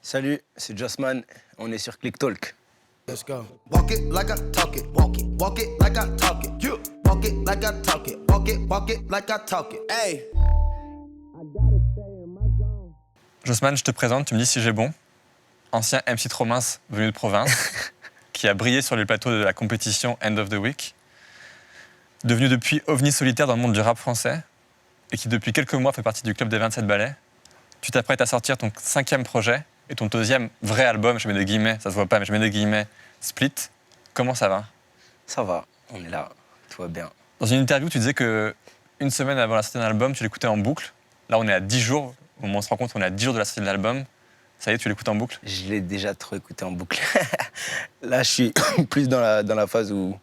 Salut, c'est Jossman, on est sur Click Talk. Let's go. Walk it like I talk it. Walk it like I talk it. You walk it like I talk it. Walk it like I talk it. Hey. Jossman, je te présente, tu me dis si j'ai bon. Ancien MC trop mince venu de province, qui a brillé sur les plateaux de la compétition End of the Week, devenu depuis ovni solitaire dans le monde du rap français, et qui depuis quelques mois fait partie du club des 27 ballets. Tu t'apprêtes à sortir ton 5e projet et ton 2e vrai album, je mets des guillemets, ça se voit pas, mais je mets des guillemets, Split. Comment ça va? Ça va, on est là, tout va bien. Dans une interview, tu disais que une semaine avant la sortie d'un album, tu l'écoutais en boucle. Là, on est à 10 jours, au moment où on se rend compte, on est à 10 jours de la sortie de l'album. Ça y est, tu l'écoutes en boucle? Je l'ai déjà trop écouté en boucle. Là, je suis plus dans la phase où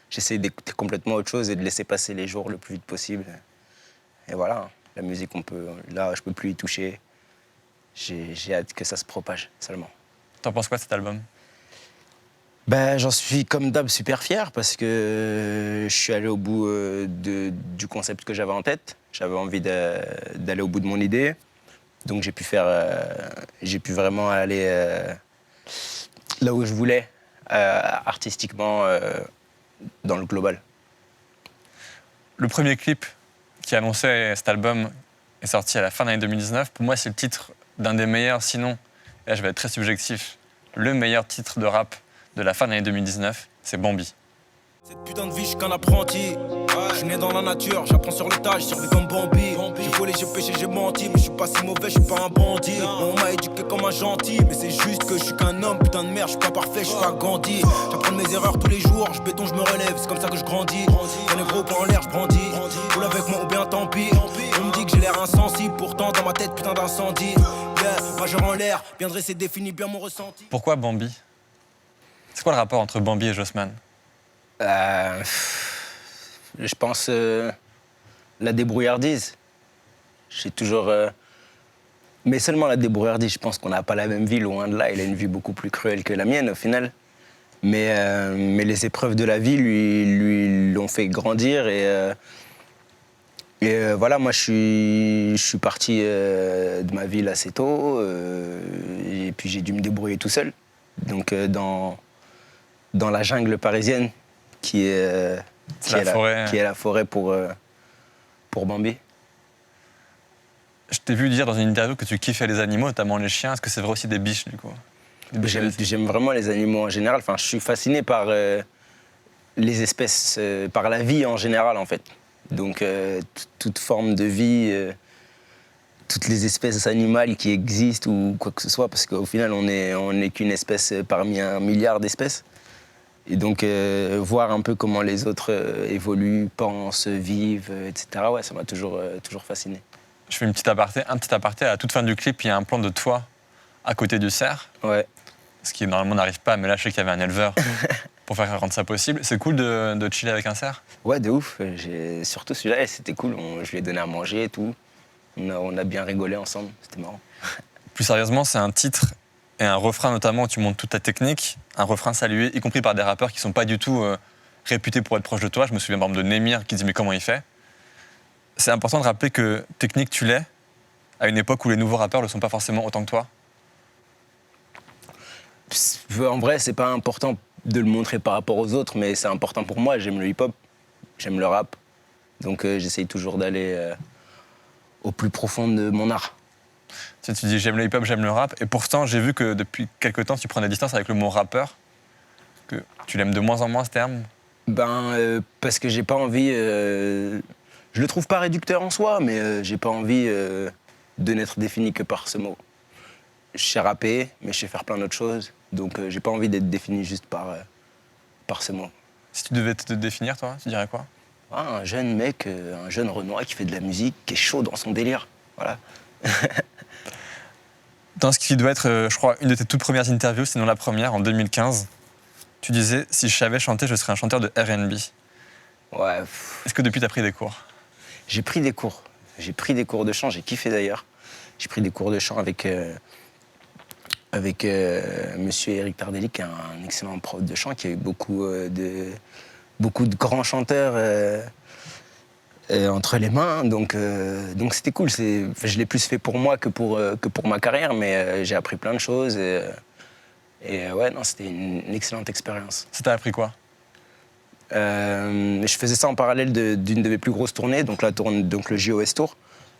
j'essaie d'écouter complètement autre chose et de laisser passer les jours le plus vite possible. Et voilà, la musique, là, je peux plus y toucher. J'ai hâte que ça se propage seulement. T'en penses quoi de cet album? J'en suis comme d'hab super fier parce que je suis allé au bout du concept que j'avais en tête. J'avais envie d'aller au bout de mon idée. Donc j'ai pu vraiment aller là où je voulais, artistiquement, dans le global. Le premier clip qui annonçait cet album est sorti à la fin de l'année 2019. Pour moi, c'est le titre d'un des meilleurs, sinon, et là je vais être très subjectif, le meilleur titre de rap de la fin de l'année 2019, c'est Bambi. Cette putain de vie, je suis qu'un apprenti. Je suis né dans la nature, j'apprends sur le tas, j'ai survécu comme Bambi. J'ai volé, j'ai péché, j'ai menti, mais je suis pas si mauvais, je suis pas un bandit. On m'a éduqué comme un gentil, mais c'est juste que je suis qu'un homme, putain de merde, je suis pas parfait, je suis pas Gandhi. J'apprends de mes erreurs tous les jours, je béton, je me relève, c'est comme ça que je grandis. Quand les gros points en l'air, je brandis. Roule avec moi ou bien tant pis. On me dit que j'ai l'air insensible, pourtant dans ma tête, putain d'incendie. Yeah, majeur en l'air, bien dressé, définit bien mon ressenti. Pourquoi Bambi? C'est quoi le rapport entre Bambi et Jossman? Je pense la débrouillardise. J'ai toujours... Mais seulement la débrouillardise. Je pense qu'on n'a pas la même vie, loin de là. Il a une vie beaucoup plus cruelle que la mienne, au final. Mais les épreuves de la vie lui l'ont fait grandir. Et voilà, moi, je suis parti de ma ville assez tôt. Et puis, j'ai dû me débrouiller tout seul. Donc, dans la jungle parisienne, qui est la forêt pour Bambi. Je t'ai vu dire dans une interview que tu kiffais les animaux, notamment les chiens. Est-ce que c'est vrai aussi des biches, du coup? J'aime vraiment les animaux en général. Enfin, je suis fasciné par les espèces, par la vie en général, en fait. Donc, toute forme de vie, toutes les espèces animales qui existent ou quoi que ce soit, parce qu'au final, on est qu'une espèce parmi un milliard d'espèces. Et donc, voir un peu comment les autres évoluent, pensent, vivent, etc., ouais, ça m'a toujours fasciné. Je fais un petit aparté. À la toute fin du clip, il y a un plan de toi à côté du cerf. Ouais. Ce qui, normalement, n'arrive pas, mais là, je sais qu'il y avait un éleveur pour faire rendre ça possible. C'est cool de chiller avec un cerf? Ouais, de ouf. Surtout celui-là, c'était cool. Je lui ai donné à manger et tout. On a bien rigolé ensemble. C'était marrant. Plus sérieusement, c'est un titre et un refrain, notamment, où tu montres toute ta technique. Un refrain salué, y compris par des rappeurs qui ne sont pas du tout réputés pour être proches de toi. Je me souviens, par exemple, de Némir qui dit « Mais comment il fait ?» C'est important de rappeler que technique, tu l'es, à une époque où les nouveaux rappeurs ne le sont pas forcément autant que toi. En vrai, c'est pas important de le montrer par rapport aux autres, mais c'est important pour moi. J'aime le hip-hop, j'aime le rap. Donc j'essaye toujours d'aller au plus profond de mon art. Tu dis j'aime le hip-hop, j'aime le rap. Et pourtant, j'ai vu que depuis quelque temps, tu prends des distances avec le mot rappeur. Que tu l'aimes de moins en moins, ce terme. Parce que j'ai pas envie... je le trouve pas réducteur en soi, mais j'ai pas envie de n'être défini que par ce mot. Je sais rapper, mais je sais faire plein d'autres choses. Donc j'ai pas envie d'être défini juste par ce mot. Si tu devais te définir, toi, tu dirais quoi? Un jeune mec, un jeune Renoir qui fait de la musique, qui est chaud dans son délire. Voilà. Dans ce qui doit être, je crois, une de tes toutes premières interviews, sinon la première, en 2015, tu disais « Si je savais chanter, je serais un chanteur de R&B ». Ouais. Est-ce que depuis, tu as pris des cours? J'ai pris des cours. J'ai pris des cours de chant, j'ai kiffé d'ailleurs. J'ai pris des cours de chant avec monsieur Eric Tardelli, qui est un excellent prof de chant, qui a eu beaucoup de grands chanteurs entre les mains. Donc c'était cool. Je l'ai plus fait pour moi que pour ma carrière, mais j'ai appris plein de choses. Et ouais, non, c'était une excellente expérience. Ça t'a appris quoi? Je faisais ça en parallèle d'une de mes plus grosses tournées, donc le JOS Tour.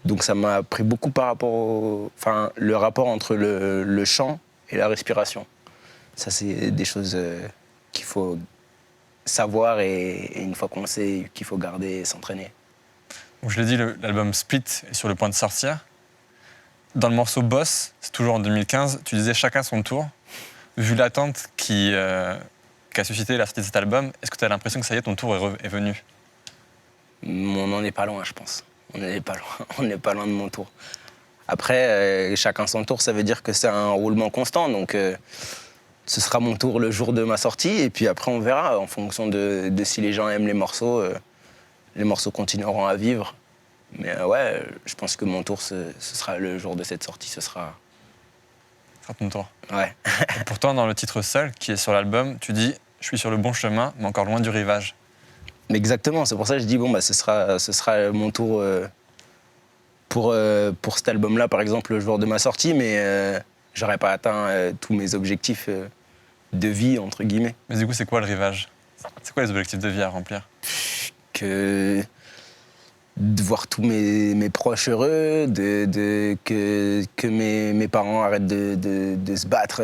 Donc ça m'a appris beaucoup par rapport le rapport entre le chant et la respiration. Ça, c'est des choses qu'il faut savoir et une fois qu'on sait, qu'il faut garder et s'entraîner. Donc, je l'ai dit, l'album Split est sur le point de sortir. Dans le morceau Boss, c'est toujours en 2015, tu disais chacun son tour. Vu l'attente qu'a suscité la sortie de cet album, est-ce que tu as l'impression que ça y est, ton tour est venu? On n'en est pas loin, je pense. On n'est pas loin. On n'est pas loin de mon tour. Après, chacun son tour, ça veut dire que c'est un roulement constant. Donc, ce sera mon tour le jour de ma sortie. Et puis après, on verra en fonction de si les gens aiment les morceaux continueront à vivre. Mais ouais, je pense que mon tour, ce sera le jour de cette sortie. Ce sera ton tour. Ouais. Et pourtant, dans le titre Seul, qui est sur l'album, tu dis « Je suis sur le bon chemin, mais encore loin du rivage ». Mais exactement, c'est pour ça que je dis bon, ce sera mon tour pour cet album-là, par exemple, le jour de ma sortie, mais j'aurais pas atteint tous mes objectifs de vie, entre guillemets. Mais du coup, c'est quoi le rivage? C'est quoi les objectifs de vie à remplir? De voir tous mes proches heureux, que mes parents arrêtent de se battre,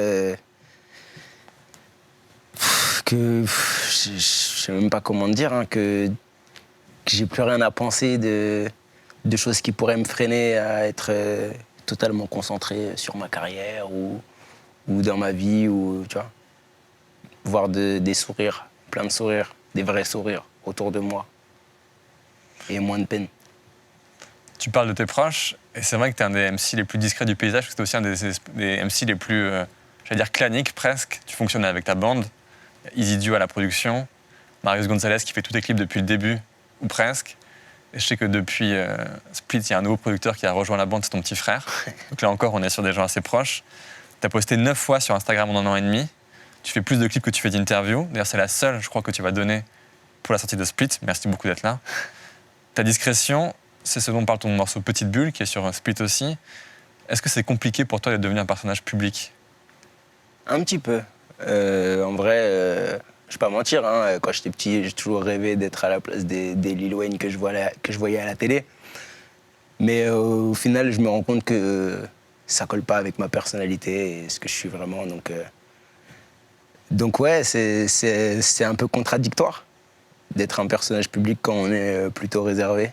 je sais même pas comment dire, hein, que j'ai plus rien à penser de choses qui pourraient me freiner à être totalement concentré sur ma carrière ou dans ma vie, ou tu vois, voir des sourires, plein de sourires, des vrais sourires autour de moi et moins de peine. Tu parles de tes proches, et c'est vrai que tu es un des MC les plus discrets du paysage, parce que tu es aussi un des MC les plus, j'allais dire, claniques presque. Tu fonctionnes avec ta bande, Easy Dio à la production, Marius Gonzalez qui fait tous tes clips depuis le début, ou presque. Et je sais que depuis Split, il y a un nouveau producteur qui a rejoint la bande, c'est ton petit frère. Donc là encore, on est sur des gens assez proches. Tu as posté 9 fois sur Instagram en 1 an et demi. Tu fais plus de clips que tu fais d'interviews. D'ailleurs, c'est la seule, je crois, que tu vas donner pour la sortie de Split. Merci beaucoup d'être là. Ta discrétion, c'est ce dont parle ton morceau Petite Bulle, qui est sur Split aussi. Est-ce que c'est compliqué pour toi de devenir un personnage public? Un petit peu. En vrai, je vais pas mentir, hein, quand j'étais petit, j'ai toujours rêvé d'être à la place des Lil Wayne que je voyais à la télé. Mais au final, je me rends compte que ça colle pas avec ma personnalité et ce que je suis vraiment. Donc ouais, c'est un peu contradictoire d'être un personnage public quand on est plutôt réservé.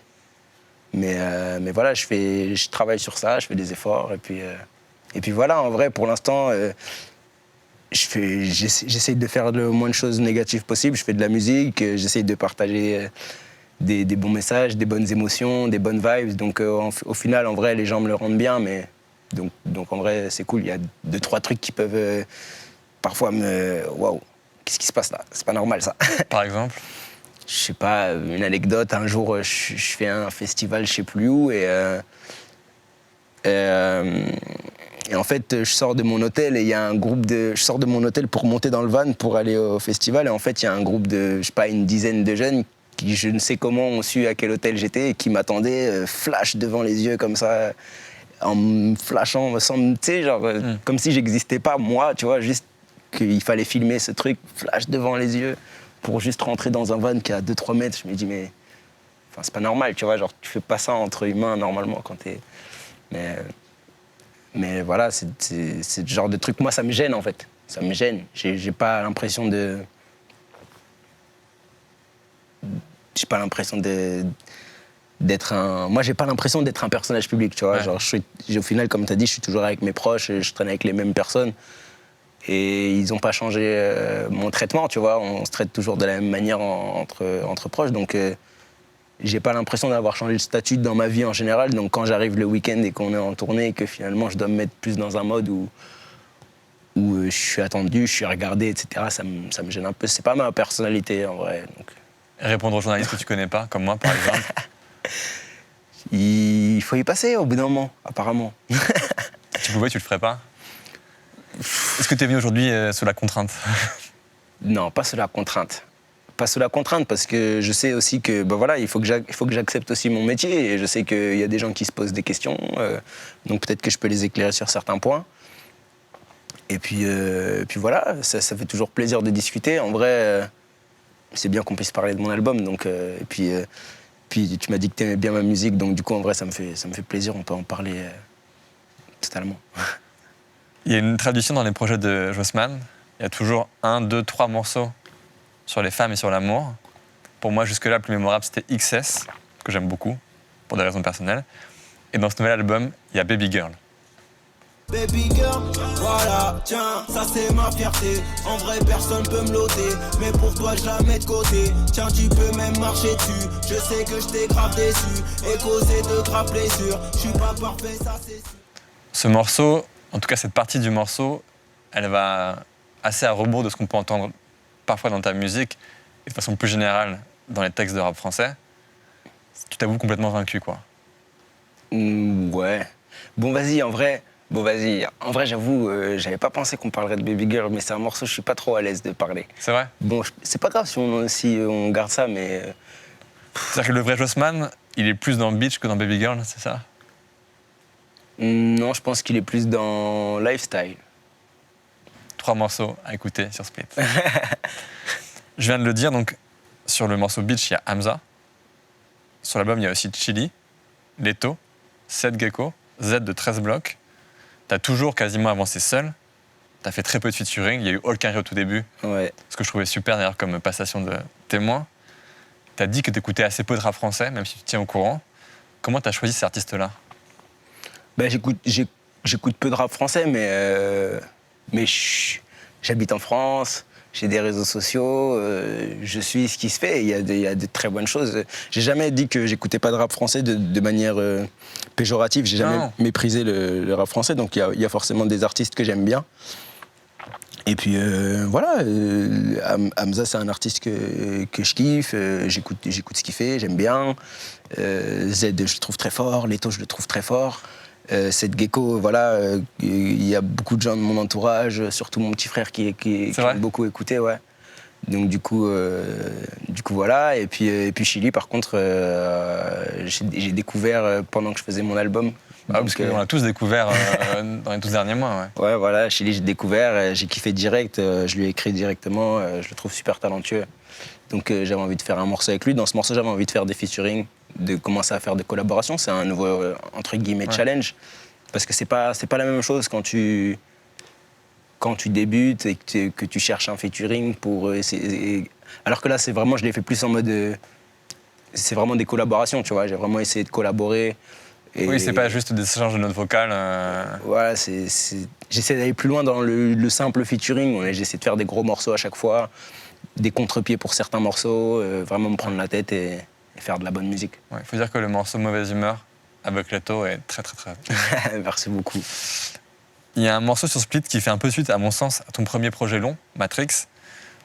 Mais voilà, je travaille sur ça, je fais des efforts. Et puis voilà, en vrai, pour l'instant, j'essaye de faire le moins de choses négatives possible. Je fais de la musique, j'essaye de partager des bons messages, des bonnes émotions, des bonnes vibes. Donc au final, en vrai, les gens me le rendent bien. Mais donc en vrai, c'est cool. Il y a 2-3 trucs qui peuvent parfois waouh, qu'est-ce qui se passe là? C'est pas normal, ça. Par exemple? Je sais pas, une anecdote, un jour je fais un festival je sais plus où et en fait je sors de mon hôtel et il y a un groupe je sors de mon hôtel pour monter dans le van pour aller au festival et en fait il y a un groupe de, je sais pas, une dizaine de jeunes qui je ne sais comment ont su à quel hôtel j'étais et qui m'attendaient flash devant les yeux comme ça, en me flashant, tu sais, genre comme si j'existais pas moi, tu vois, juste qu'il fallait filmer ce truc, flash devant les yeux pour juste rentrer dans un van qui est à 2-3 mètres. Je me dis, mais c'est pas normal, tu vois, genre, tu fais pas ça entre humains normalement quand t'es. Mais voilà, c'est le genre de truc, moi, ça me gêne en fait. Ça me gêne. J'ai pas l'impression de. J'ai pas l'impression d'être un. Moi, j'ai pas l'impression d'être un personnage public, tu vois. Ouais. Genre, au final, comme t'as dit, je suis toujours avec mes proches, je traîne avec les mêmes personnes. Et ils n'ont pas changé mon traitement, tu vois. On se traite toujours de la même manière entre proches. Donc, j'ai pas l'impression d'avoir changé de statut dans ma vie en général. Donc, quand j'arrive le week-end et qu'on est en tournée et que finalement, je dois me mettre plus dans un mode où je suis attendu, je suis regardé, etc., ça me gêne un peu. C'est pas ma personnalité, en vrai. Donc. Et répondre aux journalistes que tu connais pas, comme moi, par exemple? Il faut y passer au bout d'un moment, apparemment. Tu pouvais, tu le ferais pas? Est-ce que tu es venu aujourd'hui sous la contrainte? Non, pas sous la contrainte. pas sous la contrainte, parce que je sais aussi que voilà, il faut que j'accepte aussi mon métier, et je sais qu'il y a des gens qui se posent des questions, donc peut-être que je peux les éclairer sur certains points. Et puis voilà, ça fait toujours plaisir de discuter. En vrai, c'est bien qu'on puisse parler de mon album, donc, et puis tu m'as dit que tu aimais bien ma musique, donc du coup en vrai ça me fait plaisir, on peut en parler totalement. Il y a une tradition dans les projets de Jossman. Il y a toujours 1, 2, 3 morceaux sur les femmes et sur l'amour. Pour moi, jusque-là, le plus mémorable, c'était XS, que j'aime beaucoup, pour des raisons personnelles. Et dans ce nouvel album, il y a Baby Girl. Baby girl, voilà, tiens, ça c'est ma fierté. En vrai, personne peut me l'ôter, mais pour toi, je la mets de côté. Tiens, tu peux même marcher dessus. Je sais que je t'ai grave déçu et causé de graves blessures. Je suis pas parfait, ça c'est sûr. Ce morceau, en tout cas cette partie du morceau, elle va assez à rebours de ce qu'on peut entendre parfois dans ta musique et de façon plus générale dans les textes de rap français. Tu t'avoues complètement vaincu, quoi. Ouais. Bon, vas-y, en vrai, j'avoue, j'avais pas pensé qu'on parlerait de Baby Girl, mais c'est un morceau, je suis pas trop à l'aise de parler. C'est vrai? Bon, c'est pas grave si on garde ça, mais... C'est-à-dire que le vrai Jossman, il est plus dans Beach que dans Baby Girl, c'est ça? Non, je pense qu'il est plus dans Lifestyle. 3 morceaux à écouter sur Split. Je viens de le dire, donc sur le morceau Beach, il y a Hamza. Sur l'album, il y a aussi Chili, Leto, Seth Gecko, Z de 13 blocs. T'as toujours quasiment avancé seul. T'as fait très peu de featuring. Il y a eu Olkari au tout début, Ouais. ce que je trouvais super d'ailleurs comme passation de témoin. T'as dit que t'écoutais assez peu de rap français, même si tu te tiens au courant. Comment t'as choisi ces artistes-là? Bah, j'écoute peu de rap français, mais j'habite en France, j'ai des réseaux sociaux, je suis ce qui se fait, il y a de très bonnes choses. J'ai jamais dit que j'écoutais pas de rap français de manière péjorative, j'ai jamais méprisé le rap français, donc il y a forcément des artistes que j'aime bien. Et puis voilà, Hamza c'est un artiste que je kiffe, j'écoute ce qu'il fait, j'aime bien. Z je le trouve très fort, Leto je le trouve très fort. Seth Gecko, voilà, il y a beaucoup de gens de mon entourage, surtout mon petit frère qui aime beaucoup écouter, ouais. Donc du coup voilà. Et puis Chili, par contre, j'ai découvert pendant que je faisais mon album. Ah, parce qu'on l'a tous découvert dans les 12 derniers mois, ouais. Ouais, voilà, Chili, j'ai découvert, j'ai kiffé direct, je lui ai écrit directement, je le trouve super talentueux. Donc j'avais envie de faire un morceau avec lui. Dans ce morceau, j'avais envie de faire des featuring, de commencer à faire des collaborations. C'est un nouveau, entre guillemets, challenge. Parce que c'est pas la même chose quand tu débutes et que tu cherches un featuring pour essayer. Alors que là, c'est vraiment, je l'ai fait plus en mode... c'est vraiment des collaborations, tu vois. J'ai vraiment essayé de collaborer. Et oui, c'est pas juste des échanges de notes vocales. Voilà, j'essaie d'aller plus loin dans le simple featuring. J'essaie de faire des gros morceaux à chaque fois, des contre-pieds pour certains morceaux, vraiment me prendre la tête et faire de la bonne musique. Il faut dire que le morceau Mauvaise Humeur avec Leto est très très très... Merci beaucoup. Il y a un morceau sur Split qui fait un peu suite, à mon sens, à ton premier projet long, Matrix.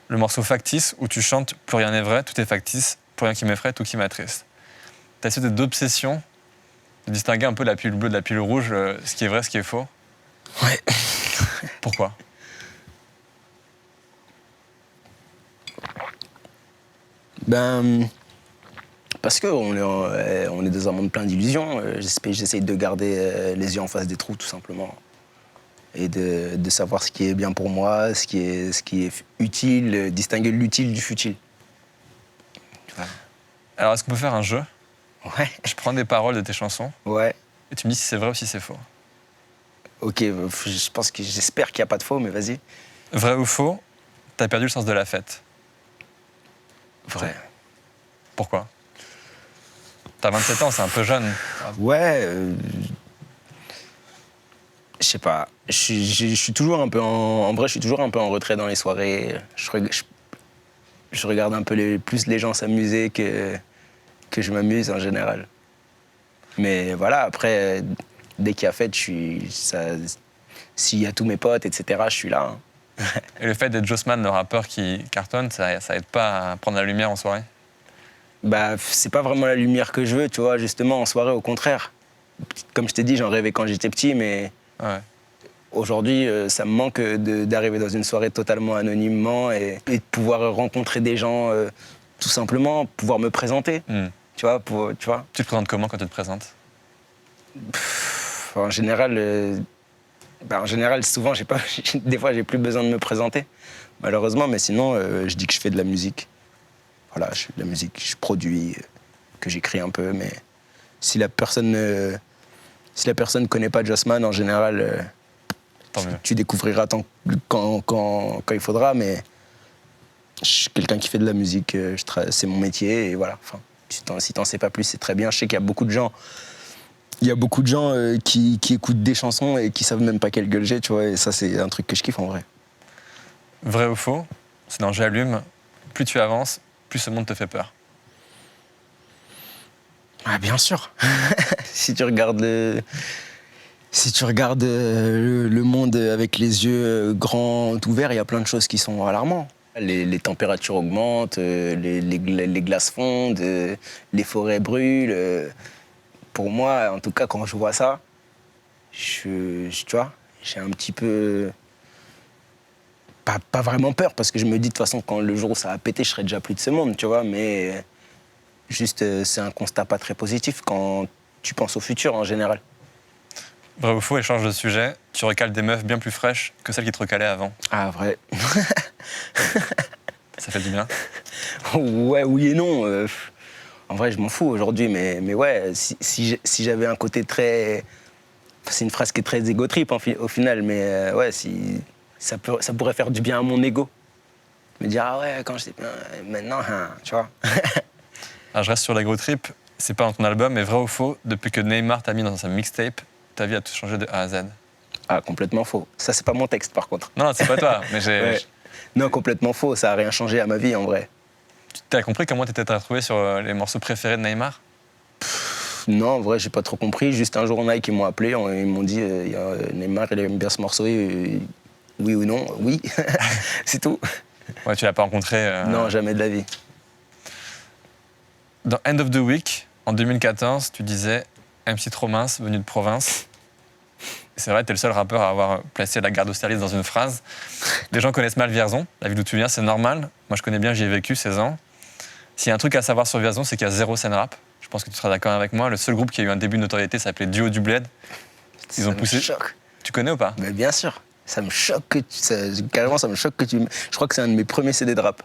Le morceau Factice, où tu chantes « Plus rien n'est vrai, tout est factice, plus rien qui m'effraie, tout qui m'attriste ». T'as essayé d'obsession, de distinguer un peu la pilule bleue de la pilule rouge, ce qui est vrai, ce qui est faux. Ouais. Pourquoi? Parce qu'on est dans un monde plein d'illusions. J'essaie de garder les yeux en face des trous, tout simplement. Et de savoir ce qui est bien pour moi, ce qui est utile, distinguer l'utile du futile. Voilà. Alors, est-ce qu'on peut faire un jeu? Ouais. Je prends des paroles de tes chansons. Ouais. Et tu me dis si c'est vrai ou si c'est faux. Ok, j'espère qu'il n'y a pas de faux, mais vas-y. Vrai ou faux, t'as perdu le sens de la fête? Vrai. Pourquoi? T'as 27 ans, c'est un peu jeune. Ouais. Je sais pas. Je suis toujours un peu en vrai, je suis toujours un peu en retrait dans les soirées. Je regarde un peu plus les gens s'amuser que je m'amuse en général. Mais voilà, après, dès qu'il y a fête, s'il y a tous mes potes, etc., je suis là. Hein. Et le fait d'être Jossman, le rappeur qui cartonne, ça aide pas à prendre la lumière en soirée? Bah, c'est pas vraiment la lumière que je veux, tu vois, justement, en soirée, au contraire. Comme je t'ai dit, j'en rêvais quand j'étais petit, mais ouais. Aujourd'hui, ça me manque d'arriver dans une soirée totalement anonymement et de pouvoir rencontrer des gens, tout simplement, pouvoir me présenter. Tu vois. Tu te présentes comment quand tu te présentes? En général, souvent, des fois, j'ai plus besoin de me présenter, malheureusement. Mais sinon, je dis que je fais de la musique. Voilà, je fais de la musique, je produis, que j'écris un peu. Mais si la personne ne connaît pas Jossman, en général, tu découvriras quand il faudra. Mais je suis quelqu'un qui fait de la musique, c'est mon métier. Et voilà, enfin, si t'en sais pas plus, c'est très bien. Je sais qu'il y a beaucoup de gens... qui écoutent des chansons et qui savent même pas quelle gueule j'ai, tu vois, et ça, c'est un truc que je kiffe en vrai. Vrai ou faux? C'est dans J'allume. Plus tu avances, plus ce monde te fait peur. Ah, bien sûr. Si tu regardes le monde avec les yeux grands ouverts, il y a plein de choses qui sont alarmantes. Les températures augmentent, les glaces fondent, les forêts brûlent. Pour moi, en tout cas, quand je vois ça, tu vois, j'ai un petit peu... Pas vraiment peur, parce que je me dis, de toute façon, quand le jour où ça va péter, je serai déjà plus de ce monde, tu vois, mais juste, c'est un constat pas très positif quand tu penses au futur, en général. Vrai ou faux, échange de sujet, tu recales des meufs bien plus fraîches que celles qui te recalaient avant. Ah, vrai. Ça fait du bien? Ouais, oui et non. En vrai, je m'en fous aujourd'hui, mais ouais, si j'avais un côté très... C'est une phrase qui est très égo-trip au final, mais ouais, ça pourrait faire du bien à mon ego. Me dire, ah ouais, quand j'étais bien, maintenant, hein, tu vois. Alors, je reste sur l'ego-trip, c'est pas dans ton album, mais vrai ou faux, depuis que Neymar t'a mis dans sa mixtape, ta vie a tout changé de A à Z. Ah, complètement faux. Ça, c'est pas mon texte, par contre. Non, c'est pas toi, mais Ouais. Non, complètement faux, ça a rien changé à ma vie, en vrai. Tu as compris comment tu t'étais retrouvé sur les morceaux préférés de Neymar? Non, en vrai, j'ai pas trop compris. Juste un jour, Nike, ils m'ont appelé, ils m'ont dit Neymar, il aime bien ce morceau, oui ou non? Oui, c'est tout. Ouais, tu l'as pas rencontré Non, jamais de la vie. Dans End of the Week, en 2014, tu disais MC trop mince, venu de province. C'est vrai, t'es le seul rappeur à avoir placé la garde d'Austerlitz dans une phrase. Les gens connaissent mal Vierzon, la ville d'où tu viens, c'est normal. Moi, je connais bien, j'y ai vécu 16 ans. S'il y a un truc à savoir sur Vierzon, c'est qu'il y a zéro scène rap. Je pense que tu seras d'accord avec moi. Le seul groupe qui a eu un début de notoriété s'appelait Duo du Bled. Ils ont poussé. Me choque. Tu connais ou pas? Mais bien sûr. Ça me choque carrément, ça me choque que tu... Je crois que c'est un de mes premiers CD de rap.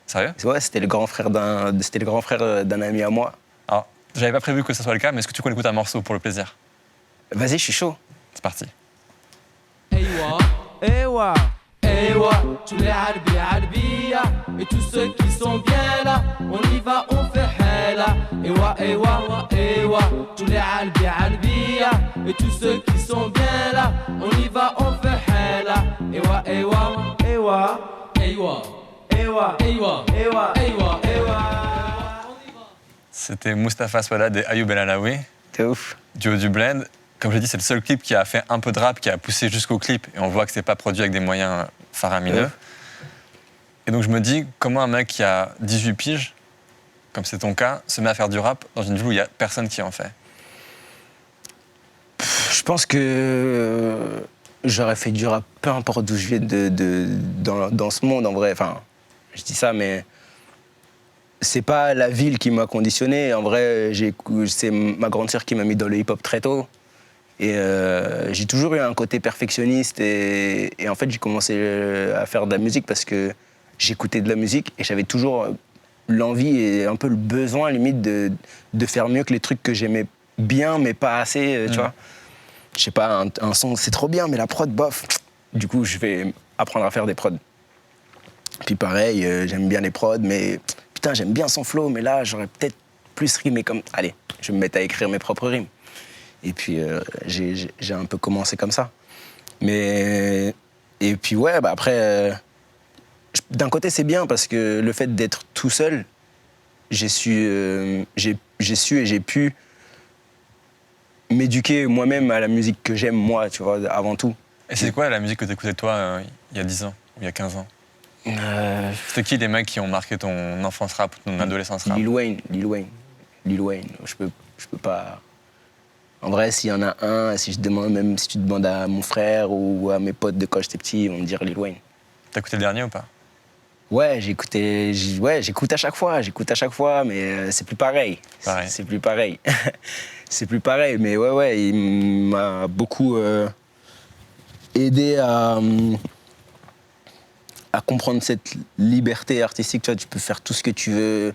Sérieux? Ouais, c'était le grand frère d'un ami à moi. Alors, j'avais pas prévu que ce soit le cas, mais est-ce que tu peux écouter un morceau pour le plaisir? Vas-y, je suis chaud. C'est parti. Ewa, Ewa, Ewa, tous les Harbi, Harbiya, et tous ceux qui sont bien là, on y va, on fait hella. Ewa, Ewa, Ewa, tous les Harbi, Harbiya, et tous ceux qui sont bien là, on y va, on fait hella. Ewa, Ewa, Ewa, Ewa, Ewa, Ewa, Ewa, Ewa, Ewa. C'était Mustapha Swalad et Ayoub El Alaoui, T'es ouf. Duo du Bled. Comme j'ai dit, c'est le seul clip qui a fait un peu de rap, qui a poussé jusqu'au clip, et on voit que c'est pas produit avec des moyens faramineux. Et donc je me dis, comment un mec qui a 18 piges, comme c'est ton cas, se met à faire du rap dans une ville où il n'y a personne qui en fait? Je pense que j'aurais fait du rap, peu importe d'où je viens dans ce monde, en vrai. Enfin, je dis ça, mais c'est pas la ville qui m'a conditionné. En vrai, c'est ma grande sœur qui m'a mis dans le hip-hop très tôt. Et j'ai toujours eu un côté perfectionniste. Et en fait, j'ai commencé à faire de la musique parce que j'écoutais de la musique et j'avais toujours l'envie et un peu le besoin, limite, de faire mieux que les trucs que j'aimais bien, mais pas assez, tu vois. Je sais pas, un son, c'est trop bien, mais la prod, bof. Du coup, je vais apprendre à faire des prods. Puis pareil, j'aime bien les prods, mais putain, j'aime bien son flow, mais là, j'aurais peut-être plus rimé comme... Allez, je vais me mettre à écrire mes propres rimes. Et puis, j'ai un peu commencé comme ça. Mais... Et puis, ouais, bah après... d'un côté, c'est bien, parce que le fait d'être tout seul, j'ai su et j'ai pu m'éduquer moi-même à la musique que j'aime, moi, tu vois, avant tout. Et c'est quoi la musique que t'écoutais toi il y a 10 ans ou il y a 15 ans? C'était qui les mecs qui ont marqué ton enfance rap ou ton adolescence rap? Lil Wayne. Je peux pas... En vrai, s'il y en a un, si tu demandes à mon frère ou à mes potes de quand j'étais petit, ils vont me dire Lil Wayne. T'as écouté le dernier ou pas? Ouais, j'écoute à chaque fois, mais c'est plus pareil. Pareil. C'est plus pareil. C'est plus pareil, mais ouais, il m'a beaucoup aidé à comprendre cette liberté artistique. Tu vois, tu peux faire tout ce que tu veux,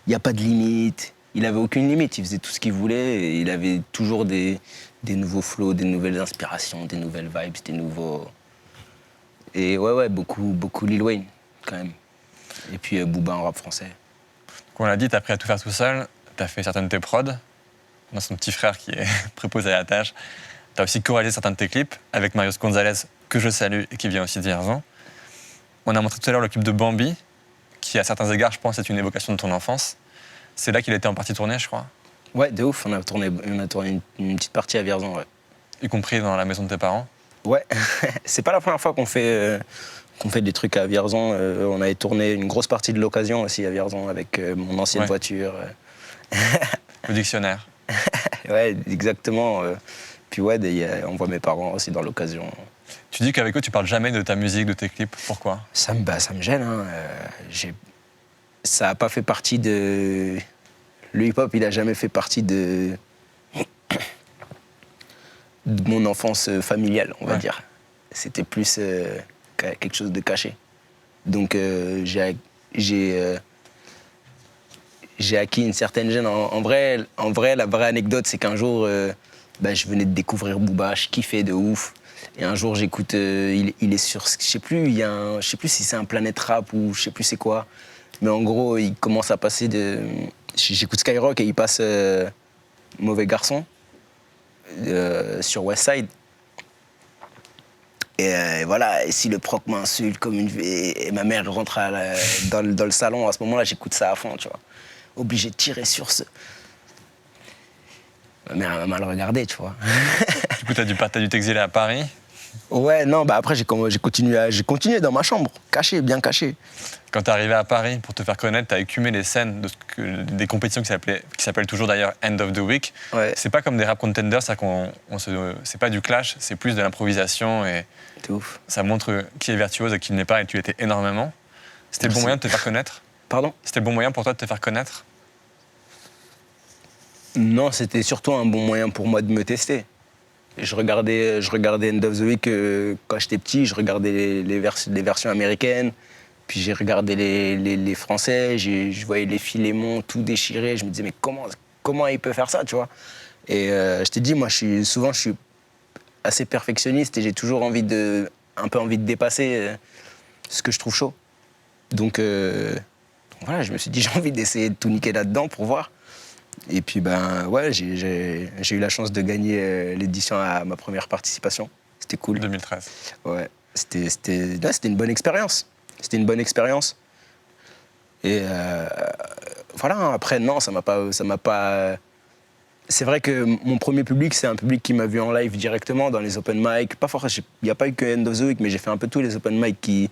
il n'y a pas de limite. Il avait aucune limite, il faisait tout ce qu'il voulait et il avait toujours des nouveaux flows, des nouvelles inspirations, des nouvelles vibes, des nouveaux... Et ouais, beaucoup Lil Wayne, quand même. Et puis Booba en rap français. Comme on l'a dit, t'as appris à tout faire tout seul, t'as fait certains de tes prods, on a son petit frère qui est préposé à la tâche. T'as aussi co-réalisé certains de tes clips avec Marius Gonzalez, que je salue et qui vient aussi de Vierzon. On a montré tout à l'heure le clip de Bambi, qui à certains égards, je pense, est une évocation de ton enfance. C'est là qu'il a été en partie tourné, je crois. Ouais, de ouf, on a tourné une petite partie à Vierzon, ouais. Y compris dans la maison de tes parents. Ouais, c'est pas la première fois qu'on fait des trucs à Vierzon. On avait tourné une grosse partie de l'occasion aussi à Vierzon avec mon ancienne voiture. Le dictionnaire. Ouais, exactement. Puis ouais, on voit mes parents aussi dans l'occasion. Tu dis qu'avec eux, tu parles jamais de ta musique, de tes clips. Pourquoi? Ça me gêne. Hein. Ça n'a pas fait partie de... Le hip-hop, il n'a jamais fait partie de mon enfance familiale, on va dire. C'était plus quelque chose de caché. Donc j'ai acquis une certaine gêne. En vrai, la vraie anecdote, c'est qu'un jour, je venais de découvrir Booba, je kiffais de ouf. Et un jour, j'écoute, il est sur, je sais plus si c'est un Planète Rap ou je sais plus c'est quoi. Mais en gros, il commence à passer j'écoute Skyrock et il passe Mauvais Garçon sur Westside. Et voilà, et si le proc m'insulte comme une... Et ma mère rentre dans le salon, à ce moment-là, j'écoute ça à fond, tu vois. Obligé de tirer sur ce... Ma mère m'a mal regardé, tu vois. Du coup, t'as dû t'exiler à Paris. Ouais, non, après, j'ai continué dans ma chambre, bien caché. Quand t'es arrivé à Paris, pour te faire connaître, t'as écumé les scènes des compétitions qui s'appellent toujours d'ailleurs End of the Week. Ouais. C'est pas comme des rap contenders, c'est pas du clash, c'est plus de l'improvisation et C'est ouf. ça montre qui est virtuose et qui ne l'est pas, et tu l'étais énormément. C'était le bon moyen de te faire connaître? Pardon? C'était le bon moyen pour toi de te faire connaître? Non, c'était surtout un bon moyen pour moi de me tester. Je regardais End of the Week quand j'étais petit, je regardais les versions américaines, puis j'ai regardé les Français, je voyais les Philémon tout déchirés, je me disais mais comment il peut faire ça, tu vois? Et je t'ai dit, moi je suis assez perfectionniste et j'ai toujours un peu envie de dépasser ce que je trouve chaud. Donc voilà, je me suis dit j'ai envie d'essayer de tout niquer là-dedans pour voir. Et puis ouais, j'ai eu la chance de gagner l'édition à ma première participation. C'était cool. 2013. Ouais, c'était une bonne expérience. C'était une bonne expérience. Et voilà, après non, ça m'a pas. C'est vrai que mon premier public, c'est un public qui m'a vu en live directement dans les open mic. Pas forcément, il n'y a pas eu que End of the Week, mais j'ai fait un peu tous les open mic qui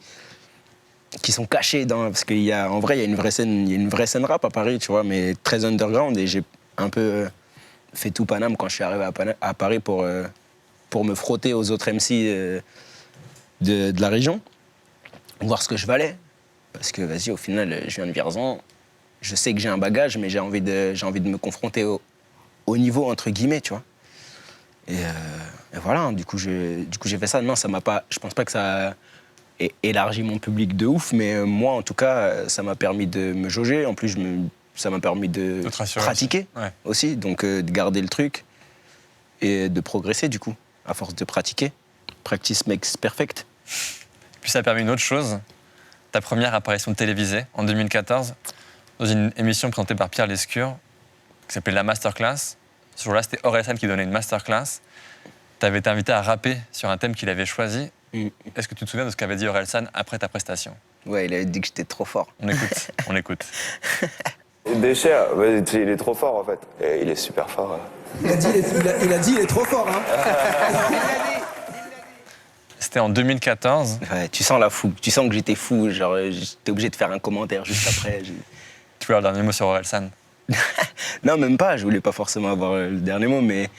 sont cachés parce qu'en vrai, il y a une vraie scène rap à Paris, tu vois, mais très underground. Et j'ai un peu fait tout Paname quand je suis arrivé à Paris pour me frotter aux autres MC de la région, voir ce que je valais. Parce que, vas-y, au final, je viens de Vierzon, je sais que j'ai un bagage, mais j'ai envie de me confronter au niveau, entre guillemets, tu vois. Et voilà, du coup, j'ai fait ça. Non, ça m'a pas... Je pense pas que ça... élargi mon public de ouf, mais moi, en tout cas, ça m'a permis de me jauger. En plus, ça m'a permis de pratiquer aussi, donc de garder le truc et de progresser, du coup, à force de pratiquer. Practice makes perfect. Puis ça a permis une autre chose, ta première apparition télévisée en 2014, dans une émission présentée par Pierre Lescure, qui s'appelait La Masterclass. Ce jour-là, c'était Orelsan qui donnait une masterclass. Tu avais été invité à rapper sur un thème qu'il avait choisi. Est-ce que tu te souviens de ce qu'avait dit Orelsan après ta prestation? Ouais, il avait dit que j'étais trop fort. On écoute. Déchet, il est trop fort en fait. Et il est super fort. Il a dit il est trop fort, hein. C'était en 2014. Ouais, tu sens la fougue, tu sens que j'étais fou, genre j'étais obligé de faire un commentaire juste après. Tu veux avoir le dernier mot sur Orelsan? Non, même pas, je voulais pas forcément avoir le dernier mot, mais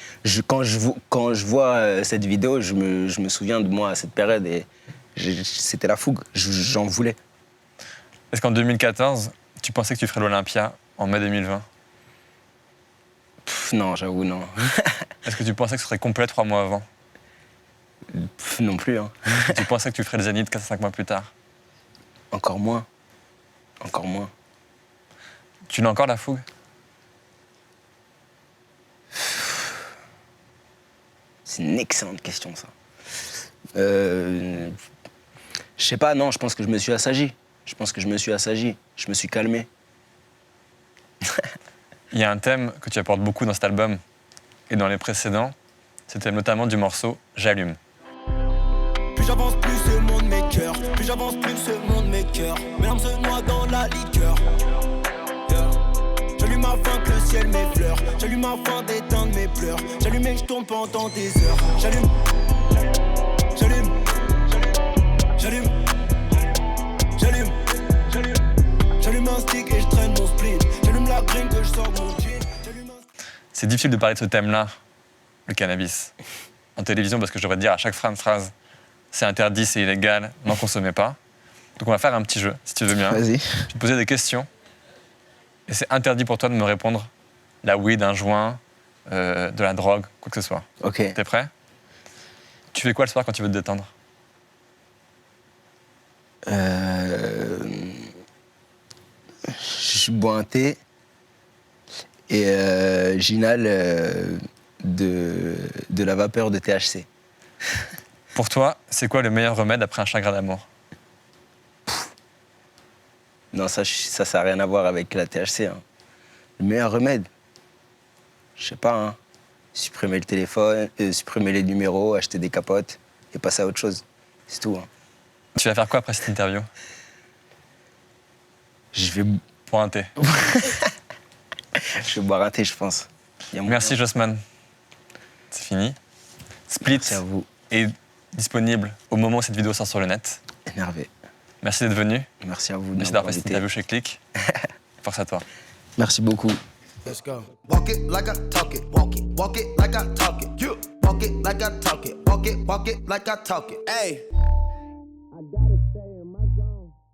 quand je vois cette vidéo, je me souviens de moi à cette période et c'était la fougue, j'en voulais. Est-ce qu'en 2014, tu pensais que tu ferais l'Olympia en mai 2020? Non, j'avoue, non. Est-ce que tu pensais que ce serait complet 3 mois avant? Non plus, hein. Tu pensais que tu ferais le Zénith 4-5 mois plus tard? Encore moins. Encore moins. Tu l'as encore la fougue? C'est une excellente question, ça. Je sais pas, non, je pense que je me suis assagi. Je me suis calmé. Il y a un thème que tu apportes beaucoup dans cet album et dans les précédents. C'était notamment du morceau J'allume. Plus j'avance, plus ce monde m'écœure. Plus j'avance, plus ce monde m'écœure. Mes larmes se noient dans la liqueur. Yeah. J'allume afin que le ciel m'effleure. J'allume afin d'éteindre mes pleurs. J'allume et je tourne pendant des heures. J'allume. J'allume. J'allume. J'allume. J'allume. J'allume un stick et je traîne mon spleen. J'allume la green que je sors mon jean. C'est difficile de parler de ce thème-là, le cannabis, en télévision, parce que je devrais te dire à chaque phrase, c'est interdit, c'est illégal, n'en consommez pas. Donc on va faire un petit jeu, si tu veux bien. Vas-y. Je vais te poser des questions, et c'est interdit pour toi de me répondre la weed, un joint, de la drogue, quoi que ce soit. Ok. T'es prêt? Tu fais quoi le soir quand tu veux te détendre? Je bois un thé et j'inhale de la vapeur de THC. Pour toi, c'est quoi le meilleur remède après un chagrin d'amour? Non, ça n'a rien à voir avec la THC. Hein. Le meilleur remède, je sais pas, hein. Supprimer le téléphone, supprimer les numéros, acheter des capotes et passer à autre chose. C'est tout. Hein. Tu vas faire quoi après cette interview? Je vais Pour un thé. boire un thé, je pense. Merci Jossman. C'est fini. Split Merci à vous. est disponible au moment où cette vidéo sort sur le net. Énervé. Merci d'être venu. Merci à vous. de Merci m'avoir d'avoir fait cette invité. interview chez Click. Force à toi. Merci beaucoup. Let's go. Walk it like I talk it, walk it like I talk it. You walk it like I talk it, walk it like I talk it. Hey.